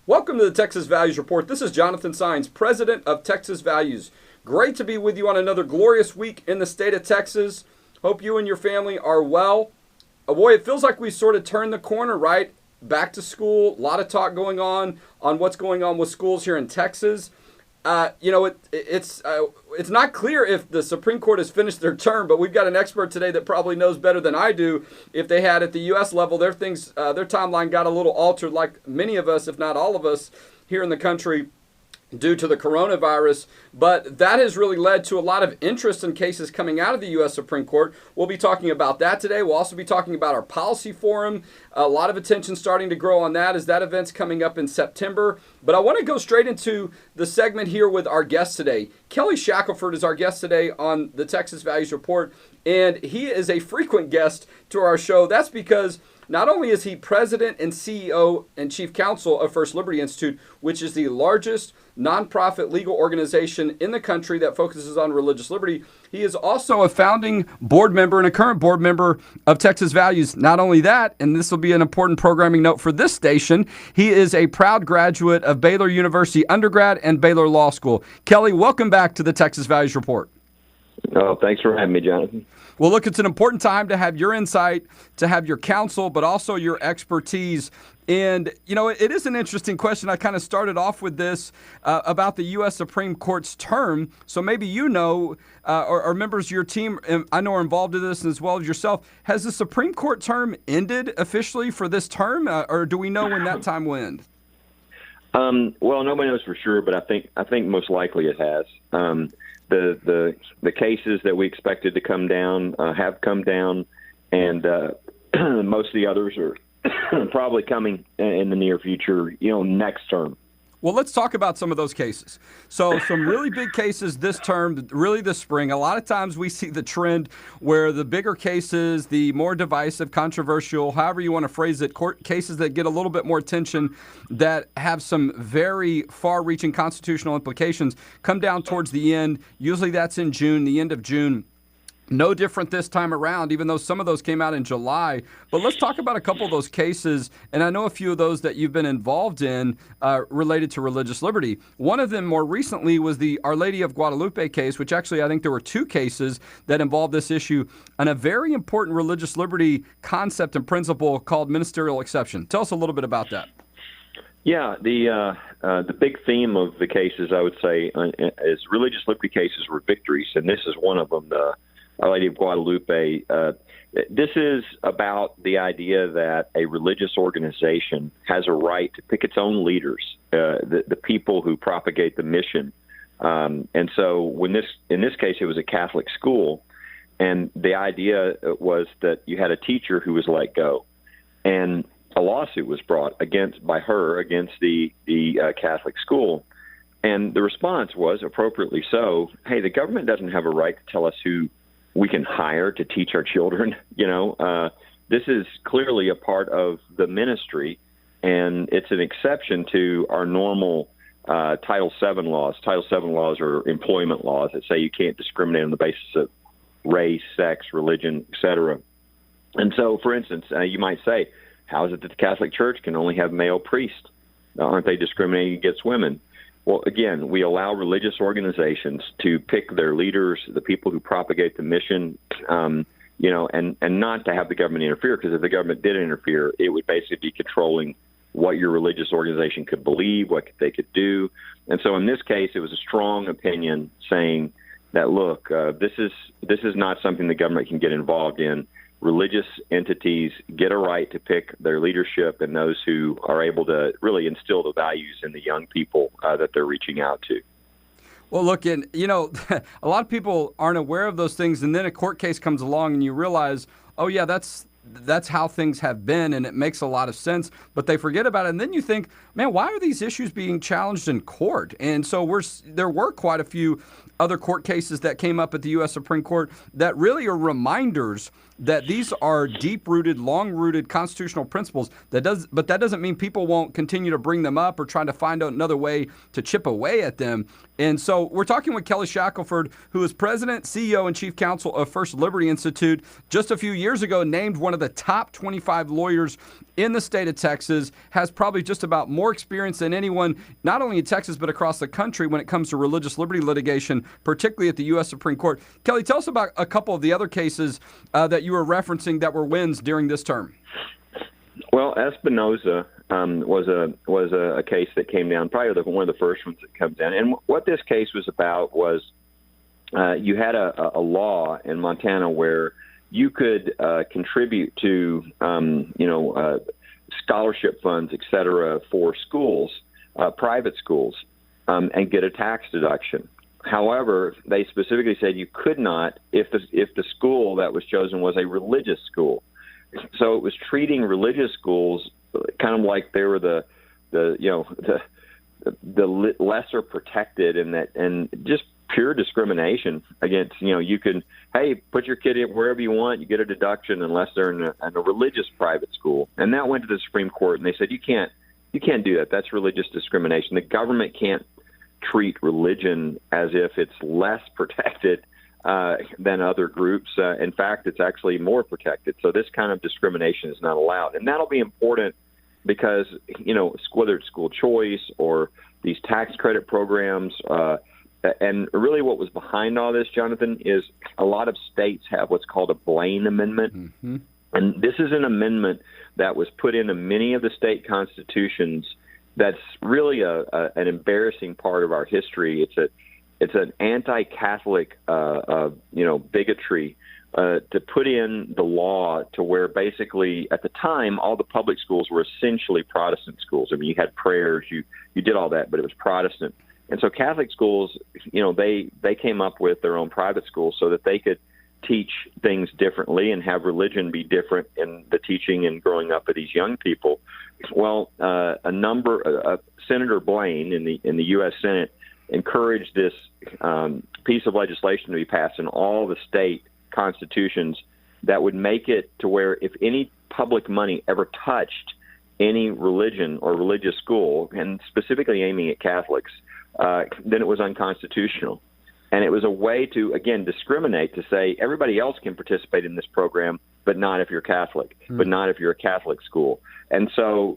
Welcome to the Texas Values Report. This is Jonathan Sines, president of Texas Values. Great to be with you on another glorious week in the state of Texas. Hope you and your family are well. Boy, it feels like we sort of turned the corner, right? Back to school. A lot of talk going on what's going on with schools here in Texas. It's not clear if the Supreme Court has finished their term, but we've got an expert today that probably knows better than I do. If they had at the U.S. level, their timeline got a little altered, like many of us, if not all of us, here in the country, due to the coronavirus. But that has really led to a lot of interest in cases coming out of the U.S. Supreme Court. We'll be talking about that today. We'll also be talking about our policy forum. A lot of attention starting to grow on that as that event's coming up in September. But I want to go straight into the segment here with our guest today. Kelly Schackelford is our guest today on the Texas Values Report, and he is a frequent guest to our show. That's because not only is he president and CEO and chief counsel of First Liberty Institute, which is the largest nonprofit legal organization in the country that focuses on religious liberty, he is also a founding board member and a current board member of Texas Values. Not only that, and this will be an important programming note for this station, he is a proud graduate of Baylor University undergrad and Baylor Law School. Kelly, welcome back to the Texas Values Report. Oh, thanks for having me, Jonathan. Well, look, it's an important time to have your insight, to have your counsel, but also your expertise. And, it is an interesting question. I kind of started off with this about the U.S. Supreme Court's term. So maybe or members of your team, I know, are involved in this as well as yourself. Has the Supreme Court term ended officially for this term, or do we know when that time will end? Well, nobody knows for sure, but I think most likely it has. The cases that we expected to come down have come down, and most of the others are probably coming in the near future, next term. Well, let's talk about some of those cases. So some really big cases this term, really this spring. A lot of times we see the trend where the bigger cases, the more divisive, controversial, however you want to phrase it, court cases that get a little bit more attention, that have some very far-reaching constitutional implications, come down towards the end. Usually that's in June, the end of June. No different this time around, even though some of those came out in July. But let's talk about a couple of those cases, and I know a few of those that you've been involved in related to religious liberty. One of them more recently was the Our Lady of Guadalupe case, which actually I think there were two cases that involved this issue, and a very important religious liberty concept and principle called ministerial exception. Tell us a little bit about that. Yeah, the big theme of the cases, I would say, is religious liberty cases were victories, and this is one of them. Our Lady of Guadalupe. This is about the idea that a religious organization has a right to pick its own leaders, the people who propagate the mission. And so in this case, it was a Catholic school, and the idea was that you had a teacher who was let go, and a lawsuit was brought by her against the Catholic school. And the response was, appropriately so, hey, the government doesn't have a right to tell us who we can hire to teach our children. This is clearly a part of the ministry, and it's an exception to our normal Title VII laws. Title VII laws are employment laws that say you can't discriminate on the basis of race, sex, religion, etc. And so, for instance, you might say, how is it that the Catholic Church can only have male priests? Aren't they discriminating against women? Well, again, we allow religious organizations to pick their leaders, the people who propagate the mission, and not to have the government interfere, because if the government did interfere, it would basically be controlling what your religious organization could believe, what they could do. And so in this case, it was a strong opinion saying that, look, this is not something the government can get involved in. Religious entities get a right to pick their leadership and those who are able to really instill the values in the young people that they're reaching out to. Well, look, and a lot of people aren't aware of those things, and then a court case comes along and you realize, oh yeah, that's how things have been, and it makes a lot of sense, but they forget about it. And then you think, man, why are these issues being challenged in court? And so there were quite a few other court cases that came up at the U.S. Supreme Court that really are reminders that these are deep-rooted, long-rooted constitutional principles. But that doesn't mean people won't continue to bring them up or try to find another way to chip away at them. And so we're talking with Kelly Shackelford, who is president, CEO, and chief counsel of First Liberty Institute. Just a few years ago, named one of the top 25 lawyers in the state of Texas, has probably just about more experience than anyone, not only in Texas, but across the country when it comes to religious liberty litigation, particularly at the U.S. Supreme Court. Kelly, tell us about a couple of the other cases that you were referencing that were wins during this term. Well, Espinoza was a case that came down, probably one of the first ones that comes down. And what this case was about was you had a law in Montana where you could contribute to, scholarship funds, et cetera, for schools, private schools, and get a tax deduction. However, they specifically said you could not if the school that was chosen was a religious school. So it was treating religious schools kind of like they were the lesser protected, and just pure discrimination against, you can, hey, put your kid in wherever you want, you get a deduction unless they're in a religious private school. And that went to the Supreme Court, and they said you can't do that. That's religious discrimination. The government can't treat religion as if it's less protected than other groups. In fact, it's actually more protected. So this kind of discrimination is not allowed. And that'll be important because, whether it's school choice or these tax credit programs, and really what was behind all this, Jonathan, is a lot of states have what's called a Blaine Amendment. Mm-hmm. And this is an amendment that was put into many of the state constitutions that's really an embarrassing part of our history. It's an anti-Catholic, bigotry to put in the law to where basically at the time all the public schools were essentially Protestant schools. I mean, you had prayers, you did all that, but it was Protestant. And so Catholic schools, they came up with their own private schools so that they could teach things differently and have religion be different in the teaching and growing up of these young people. Well, Senator Blaine in the U.S. Senate encouraged this piece of legislation to be passed in all the state constitutions that would make it to where if any public money ever touched any religion or religious school, and specifically aiming at Catholics, then it was unconstitutional. And it was a way to, again, discriminate, to say everybody else can participate in this program, but not if you're Catholic, but not if you're a Catholic school. And so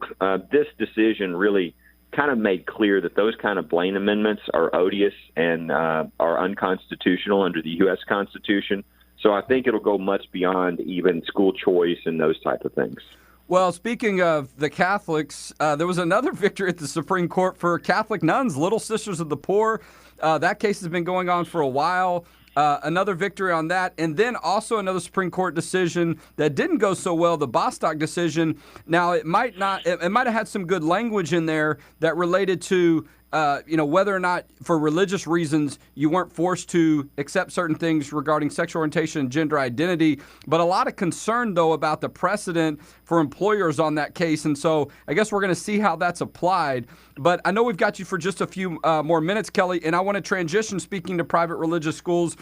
this decision really kind of made clear that those kind of Blaine amendments are odious and are unconstitutional under the U.S. Constitution. So I think it'll go much beyond even school choice and those type of things. Well, speaking of the Catholics, there was another victory at the Supreme Court for Catholic nuns, Little Sisters of the Poor. That case has been going on for a while. Another victory on that. And then also another Supreme Court decision that didn't go so well, the Bostock decision. Now, it might have had some good language in there that related to whether or not for religious reasons you weren't forced to accept certain things regarding sexual orientation and gender identity, but a lot of concern, though, about the precedent for employers on that case. And so I guess we're going to see how that's applied. But I know we've got you for just a few more minutes, Kelly, and I want to transition, speaking to private religious schools,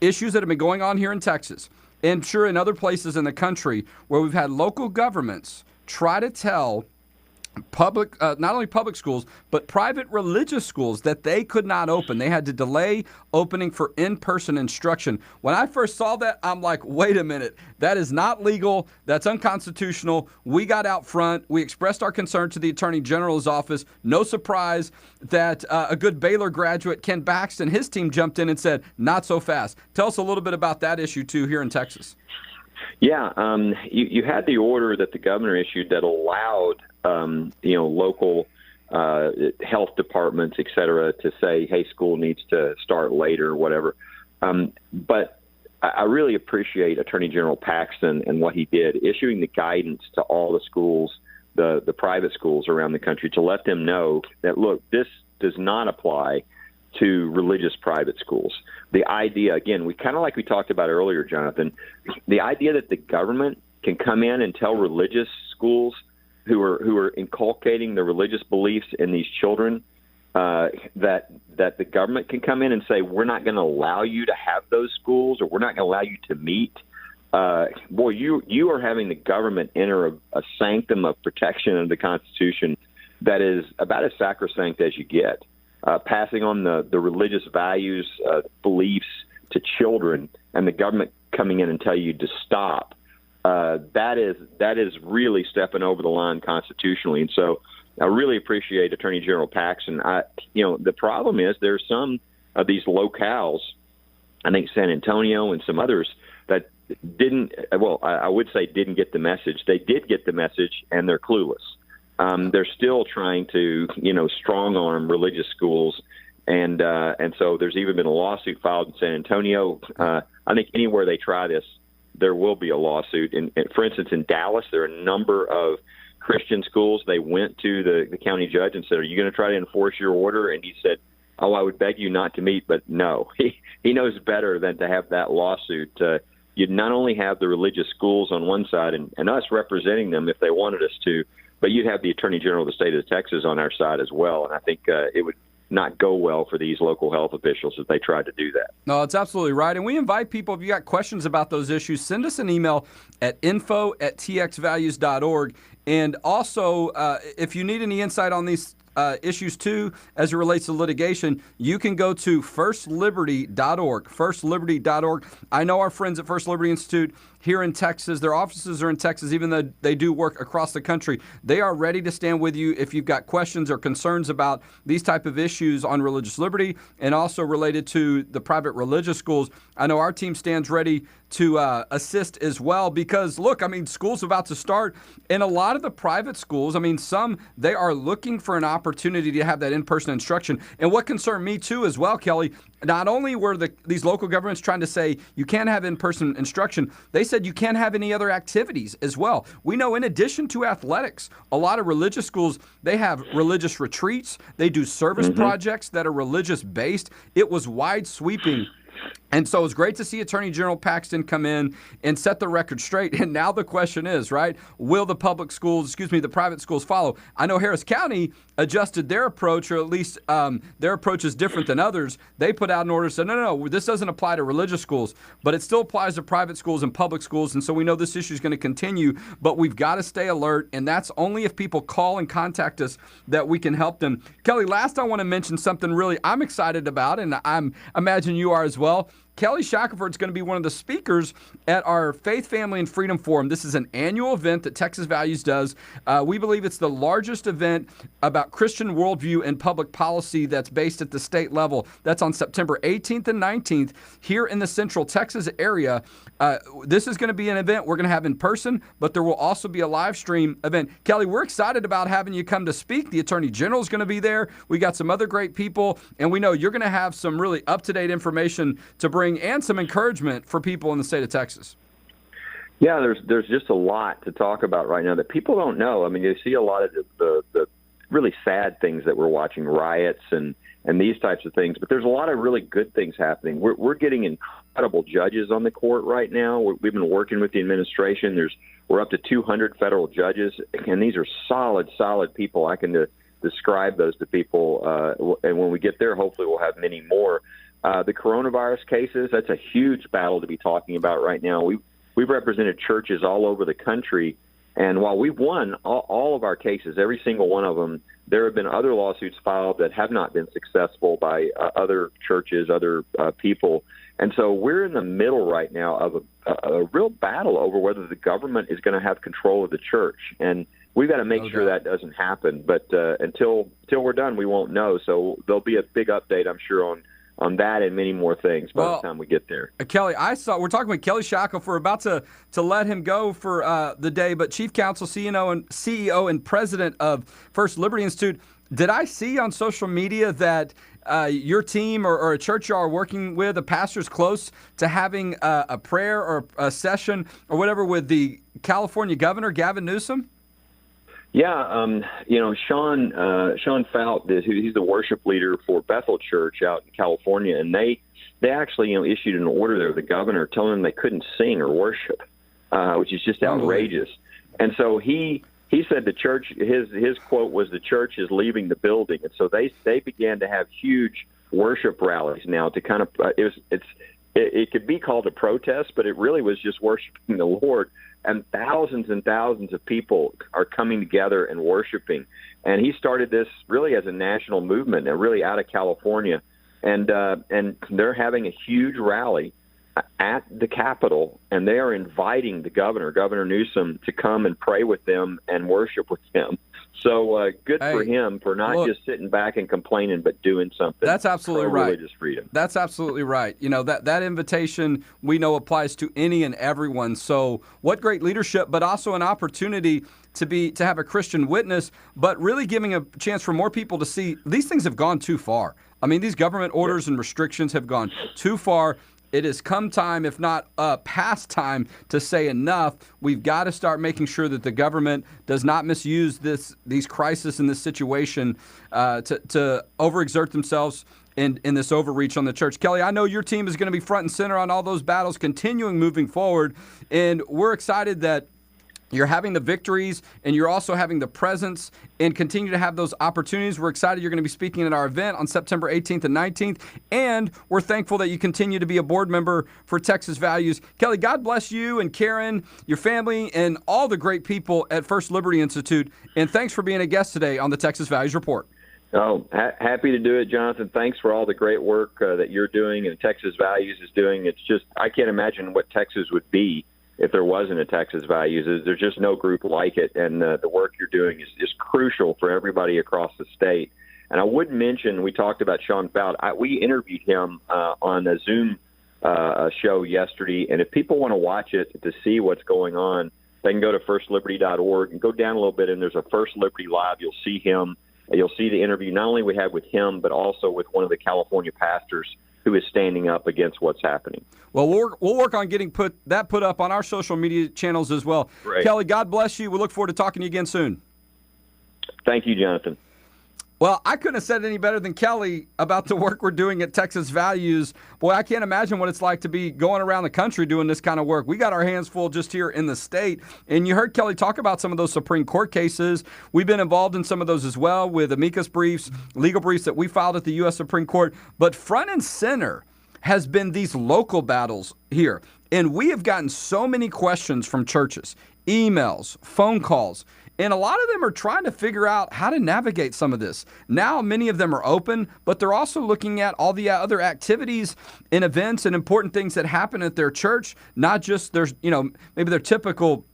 issues that have been going on here in Texas and sure in other places in the country where we've had local governments try to tell public, not only public schools, but private religious schools that they could not open. They had to delay opening for in-person instruction. When I first saw that, I'm like, wait a minute, that is not legal. That's unconstitutional. We got out front. We expressed our concern to the Attorney General's office. No surprise that a good Baylor graduate, Ken Baxton, his team jumped in and said, not so fast. Tell us a little bit about that issue, too, here in Texas. Yeah, you had the order that the governor issued that allowed local health departments, et cetera, to say, hey, school needs to start later or whatever. But I really appreciate Attorney General Paxton and what he did, issuing the guidance to all the schools, the private schools around the country, to let them know that, look, this does not apply to religious private schools. The idea, again, we kind of like we talked about earlier, Jonathan, the idea that the government can come in and tell religious schools who are inculcating the religious beliefs in these children that the government can come in and say, we're not going to allow you to have those schools, or we're not going to allow you to meet. Boy, you are having the government enter a sanctum of protection of the Constitution that is about as sacrosanct as you get. Passing on the religious values, beliefs to children, and the government coming in and tell you to stop. That is really stepping over the line constitutionally. And so I really appreciate Attorney General Paxton. The problem is there's some of these locales, I think San Antonio and some others, that didn't get the message. They did get the message, and they're clueless. They're still trying to, strong arm religious schools. And so there's even been a lawsuit filed in San Antonio. I think anywhere they try this, there will be a lawsuit. And for instance, in Dallas, there are a number of Christian schools. They went to the county judge and said, are you going to try to enforce your order? And he said, oh, I would beg you not to meet. But no, he knows better than to have that lawsuit. You'd not only have the religious schools on one side and us representing them if they wanted us to, but you'd have the Attorney General of the state of Texas on our side as well. And I think it would not go well for these local health officials if they tried to do that. No, it's absolutely right. And we invite people, if you got questions about those issues, send us an email at info@txvalues.org. And also, if you need any insight on these issues too, as it relates to litigation, you can go to firstliberty.org, firstliberty.org. I know our friends at First Liberty Institute here in Texas, their offices are in Texas, even though they do work across the country. They are ready to stand with you if you've got questions or concerns about these type of issues on religious liberty and also related to the private religious schools. I know our team stands ready to assist as well because, look, school's about to start, and a lot of the private schools, some, they are looking for an opportunity to have that in-person instruction. And what concerned me too as well, Kelly, not only were these local governments trying to say you can't have in-person instruction, they said you can't have any other activities as well. We know in addition to athletics, a lot of religious schools, they have religious retreats. They do service projects that are religious-based. It was wide-sweeping. And so it's great to see Attorney General Paxton come in and set the record straight. And now the question is, right, will the the private schools follow? I know Harris County adjusted their approach, or at least their approach is different than others. They put out an order and said, no, this doesn't apply to religious schools, but it still applies to private schools and public schools. And so we know this issue is going to continue, but we've got to stay alert. And that's only if people call and contact us that we can help them. Kelly, last I want to mention something really I'm excited about, and I imagine you are as well. Kelly Schackelford is going to be one of the speakers at our Faith, Family, and Freedom Forum. This is an annual event that Texas Values does. We believe it's the largest event about Christian worldview and public policy that's based at the state level. That's on September 18th and 19th here in the Central Texas area. This is going to be an event we're going to have in person, but there will also be a live stream event. Kelly, we're excited about having you come to speak. The Attorney General is going to be there. We got some other great people, and we know you're going to have some really up-to-date information to bring and some encouragement for people in the state of Texas. Yeah, there's just a lot to talk about right now that people don't know. You see a lot of the really sad things that we're watching, riots and these types of things, but there's a lot of really good things happening. We're getting incredible judges on the court right now. We've been working with the administration. We're up to 200 federal judges, and these are solid people. I can describe those to people, and when we get there, hopefully we'll have many more. The coronavirus cases, that's a huge battle to be talking about right now. We've represented churches all over the country, and while we've won all of our cases, every single one of them, there have been other lawsuits filed that have not been successful by other churches, other people. And so we're in the middle right now of a real battle over whether the government is going to have control of the church. And we've got to make sure that doesn't happen. But until we're done, we won't know. So there'll be a big update, I'm sure, on that and many more things by the time we get there. Kelly, we're talking with Kelly Schackelford. We're about to let him go for the day, but Chief Counsel, CEO and President of First Liberty Institute, did I see on social media that your team or a church you are working with, a pastor's close to having a prayer or a session or whatever with the California governor, Gavin Newsom? Yeah, Sean Fout, he's the worship leader for Bethel Church out in California, and they actually issued an order there, the governor, telling them they couldn't sing or worship, which is just outrageous. And so he he said the church, his quote was, the church is leaving the building. And so they began to have huge worship rallies now to kind of, it could be called a protest, but it really was just worshiping the Lord. And thousands of people are coming together and worshiping. And he started this really as a national movement, and really out of California. And they're having a huge rally at the Capitol, and they are inviting the Governor Newsom, to come and pray with them and worship with them. So good for him for not just sitting back and complaining, but doing something. That's absolutely right. Religious freedom. That's absolutely right. You know, that invitation we know applies to any and everyone. So what great leadership, but also an opportunity to have a Christian witness, but really giving a chance for more people to see these things have gone too far. I mean, these government orders and restrictions have gone too far. It has come time, if not past time, to say enough. We've got to start making sure that the government does not misuse these crises in this situation to overexert themselves in this overreach on the church. Kelly, I know your team is going to be front and center on all those battles, continuing moving forward, and we're excited that you're having the victories, and you're also having the presence and continue to have those opportunities. We're excited you're going to be speaking at our event on September 18th and 19th, and we're thankful that you continue to be a board member for Texas Values. Kelly, God bless you and Karen, your family, and all the great people at First Liberty Institute, and thanks for being a guest today on the Texas Values Report. Oh, happy to do it, Jonathan. Thanks for all the great work that you're doing and Texas Values is doing. It's just, I can't imagine what Texas would be if there wasn't a Texas Values. There's just no group like it, and the work you're doing is crucial for everybody across the state. And I would mention, we talked about Sean Feld. We interviewed him on a Zoom show yesterday, and if people want to watch it to see what's going on, they can go to firstliberty.org and go down a little bit, and there's a First Liberty Live. You'll see him. You'll see the interview not only we had with him, but also with one of the California pastors who is standing up against what's happening. Well, we'll work on getting put up on our social media channels as well. Great. Kelly, God bless you. We look forward to talking to you again soon. Thank you, Jonathan. Well, I couldn't have said any better than Kelly about the work we're doing at Texas Values. Boy, I can't imagine what it's like to be going around the country doing this kind of work. We got our hands full just here in the state. And you heard Kelly talk about some of those Supreme Court cases. We've been involved in some of those as well with amicus briefs, legal briefs that we filed at the U.S. Supreme Court. But front and center has been these local battles here. And we have gotten so many questions from churches, emails, phone calls, and a lot of them are trying to figure out how to navigate some of this. Now, many of them are open, but they're also looking at all the other activities and events and important things that happen at their church, not just maybe their typical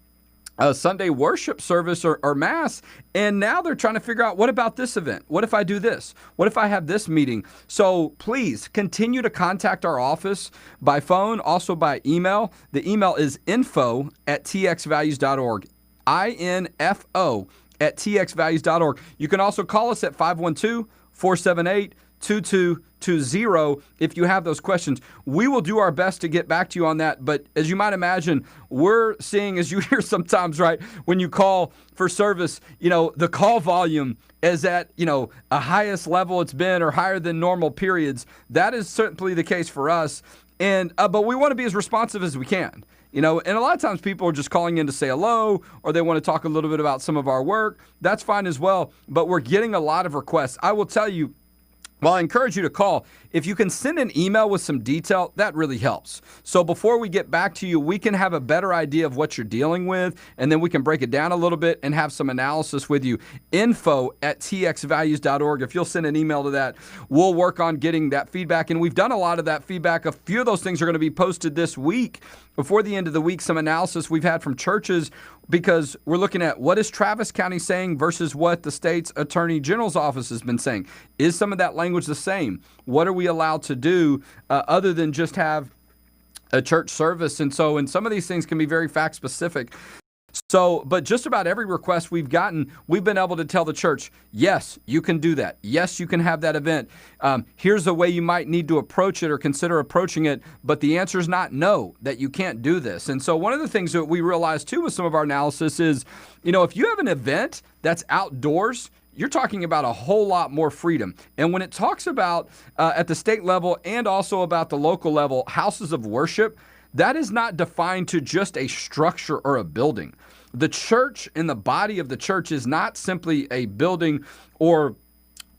Sunday worship service or mass. And now they're trying to figure out, what about this event? What if I do this? What if I have this meeting? So please continue to contact our office by phone, also by email. The email is info@txvalues.org. info@txvalues.org. You can also call us at 512-478-2220 if you have those questions. We will do our best to get back to you on that. But as you might imagine, we're seeing, as you hear sometimes, right, when you call for service, the call volume is at, a highest level it's been or higher than normal periods. That is certainly the case for us. And but we want to be as responsive as we can. And a lot of times people are just calling in to say hello, or they want to talk a little bit about some of our work. That's fine as well, but we're getting a lot of requests. I will tell you, well, I encourage you to call. If you can send an email with some detail, that really helps. So before we get back to you, we can have a better idea of what you're dealing with, and then we can break it down a little bit and have some analysis with you. info@txvalues.org. If you'll send an email to that, we'll work on getting that feedback. And we've done a lot of that feedback. A few of those things are going to be posted this week. Before the end of the week, some analysis we've had from churches, because we're looking at what is Travis County saying versus what the state's Attorney General's office has been saying. Is some of that language the same? What are we allowed to do other than just have a church service? And some of these things can be very fact specific. So, but just about every request we've gotten, we've been able to tell the church, yes, you can do that. Yes, you can have that event. Here's the way you might need to approach it or consider approaching it. But the answer is not no, that you can't do this. And so one of the things that we realized too with some of our analysis is, if you have an event that's outdoors, you're talking about a whole lot more freedom. And when it talks about at the state level and also about the local level, houses of worship, that is not defined to just a structure or a building. the church and the body of the church is not simply a building or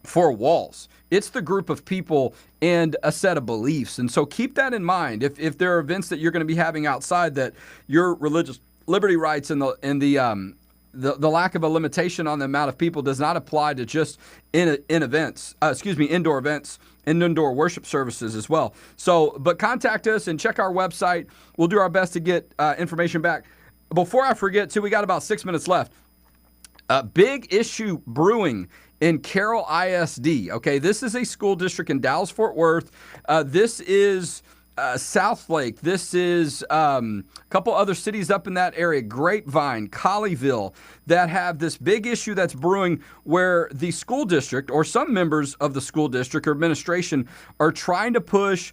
four walls. It's the group of people and a set of beliefs. And so keep that in mind. If there are events that you're going to be having outside, that your religious liberty rights and the lack of a limitation on the amount of people does not apply to just indoor events and indoor worship services as well. So, but contact us and check our website. We'll do our best to get information back. Before I forget, too, we got about 6 minutes left. Big issue brewing in Carroll ISD. Okay, this is a school district in Dallas-Fort Worth. This is Southlake. This is a couple other cities up in that area, Grapevine, Colleyville, that have this big issue that's brewing where the school district or some members of the school district or administration are trying to push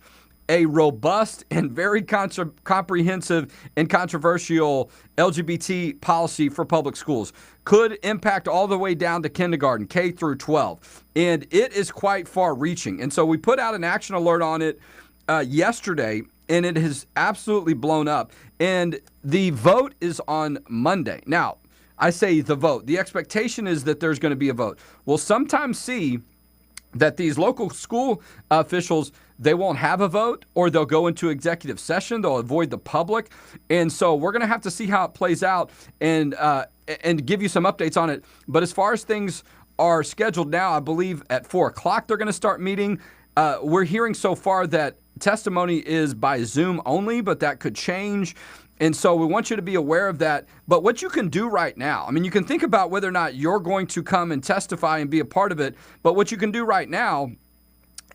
a robust and very comprehensive and controversial LGBT policy for public schools. Could impact all the way down to kindergarten, K through 12. And it is quite far-reaching. And so we put out an action alert on it yesterday, and it has absolutely blown up. And the vote is on Monday. Now, I say the vote. The expectation is that there's going to be a vote. We'll sometimes see that these local school officials, they won't have a vote, or they'll go into executive session. They'll avoid the public. And so we're going to have to see how it plays out and give you some updates on it. But as far as things are scheduled now, I believe at 4 o'clock they're going to start meeting. We're hearing so far that testimony is by Zoom only, but that could change. And so we want you to be aware of that. But what you can do right now, I mean, you can think about whether or not you're going to come and testify and be a part of it. But what you can do right now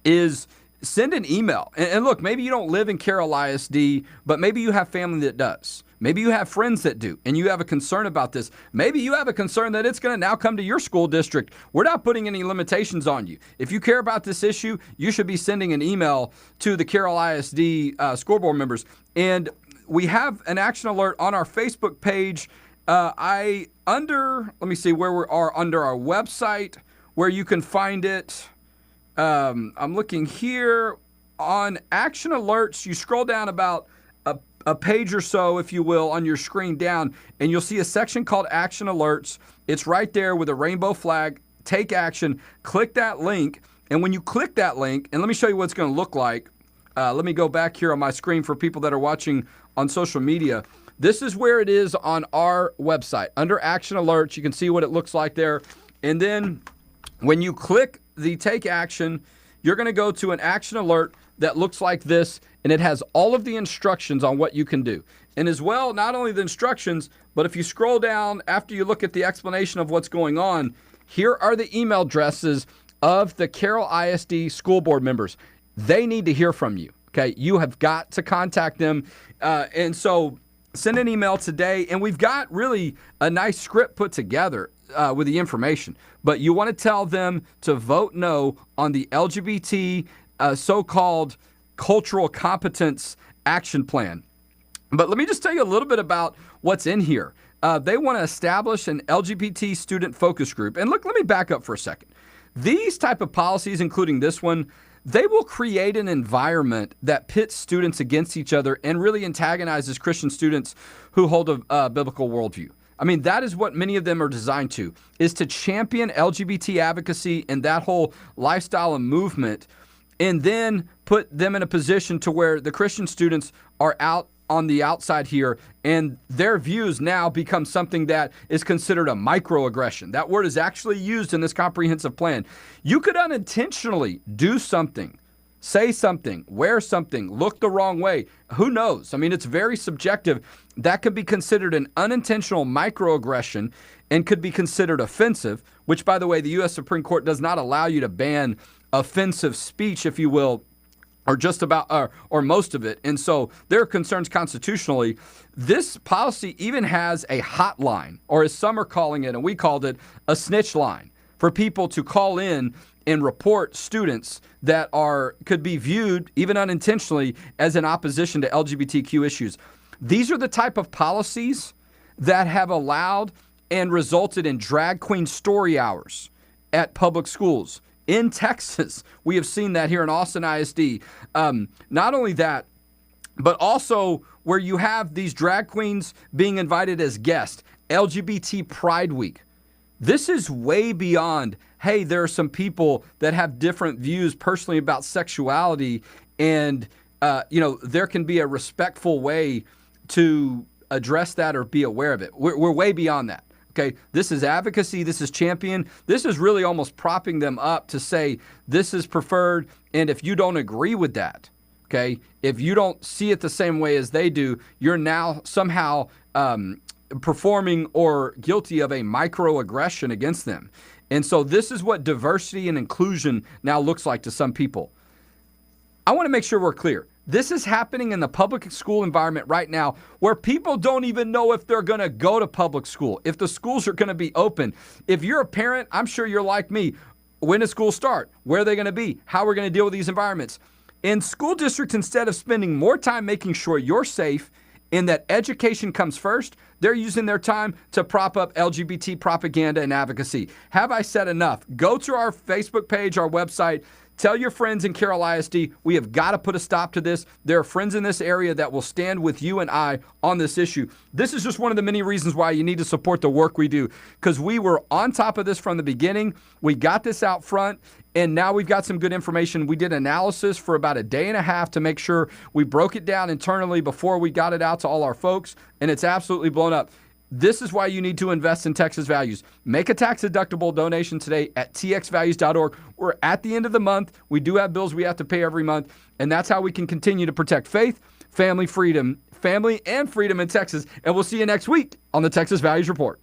is send an email. And look, maybe you don't live in Carroll ISD, but maybe you have family that does. Maybe you have friends that do, and you have a concern about this. Maybe you have a concern that it's going to now come to your school district. We're not putting any limitations on you. If you care about this issue, you should be sending an email to the Carroll ISD school board members. And we have an action alert on our Facebook page. Let me see where we are under our website, where you can find it. I'm looking here on action alerts. You scroll down about a page or so, if you will, on your screen down, and you'll see a section called Action Alerts. It's right there with a rainbow flag. Take action. Click that link, and when you click that link, and let me show you what it's going to look like. Let me go back here on my screen for people that are watching on social media. This is where it is on our website. Under Action Alerts, you can see what it looks like there. And then when you click the Take Action, you're going to go to an action alert that looks like this, and it has all of the instructions on what you can do. And as well, not only the instructions, but if you scroll down after you look at the explanation of what's going on, here are the email addresses of the Carroll ISD school board members. They need to hear from you, okay? You have got to contact them. And so send an email today, and we've got really a nice script put together with the information. But you want to tell them to vote no on the LGBT so-called cultural competence action plan. But let me just tell you a little bit about what's in here. They want to establish an LGBT student focus group. And look, let me back up for a second. These type of policies, including this one, they will create an environment that pits students against each other and really antagonizes Christian students who hold a biblical worldview. I mean, that is what many of them are designed to, is to champion LGBT advocacy and that whole lifestyle and movement, and then put them in a position to where the Christian students are out on the outside here, and their views now become something that is considered a microaggression. That word is actually used in this comprehensive plan. You could unintentionally do something, say something, wear something, look the wrong way. Who knows? I mean, it's very subjective. That could be considered an unintentional microaggression and could be considered offensive, which, by the way, the U.S. Supreme Court does not allow you to ban offensive speech, if you will, or just about, or most of it. And so there are concerns constitutionally. This policy even has a hotline, or as some are calling it, and we called it a snitch line, for people to call in and report students that could be viewed, even unintentionally, as in opposition to LGBTQ issues. These are the type of policies that have allowed and resulted in drag queen story hours at public schools. In Texas, we have seen that here in Austin ISD. Not only that, but also where you have these drag queens being invited as guests LGBT Pride Week. This is way beyond, hey, there are some people that have different views personally about sexuality, and there can be a respectful way to address that or be aware of it. We're way beyond that. Okay, this is advocacy, this is champion, this is really almost propping them up to say this is preferred, and if you don't agree with that, okay, if you don't see it the same way as they do, you're now somehow performing or guilty of a microaggression against them. And so this is what diversity and inclusion now looks like to some people. I want to make sure we're clear. This is happening in the public school environment right now where people don't even know if they're going to go to public school, if the schools are going to be open. If you're a parent, I'm sure you're like me. When does school start? Where are they going to be? How are we going to deal with these environments? And school districts, instead of spending more time making sure you're safe and that education comes first, they're using their time to prop up LGBT propaganda and advocacy. Have I said enough? Go to our Facebook page, our website. Tell your friends in Carroll ISD, we have got to put a stop to this. There are friends in this area that will stand with you and I on this issue. This is just one of the many reasons why you need to support the work we do, because we were on top of this from the beginning. We got this out front, and now we've got some good information. We did analysis for about a day and a half to make sure we broke it down internally before we got it out to all our folks, and it's absolutely blown up. This is why you need to invest in Texas Values. Make a tax-deductible donation today at txvalues.org. We're at the end of the month. We do have bills we have to pay every month, and that's how we can continue to protect faith, family and freedom in Texas. And we'll see you next week on the Texas Values Report.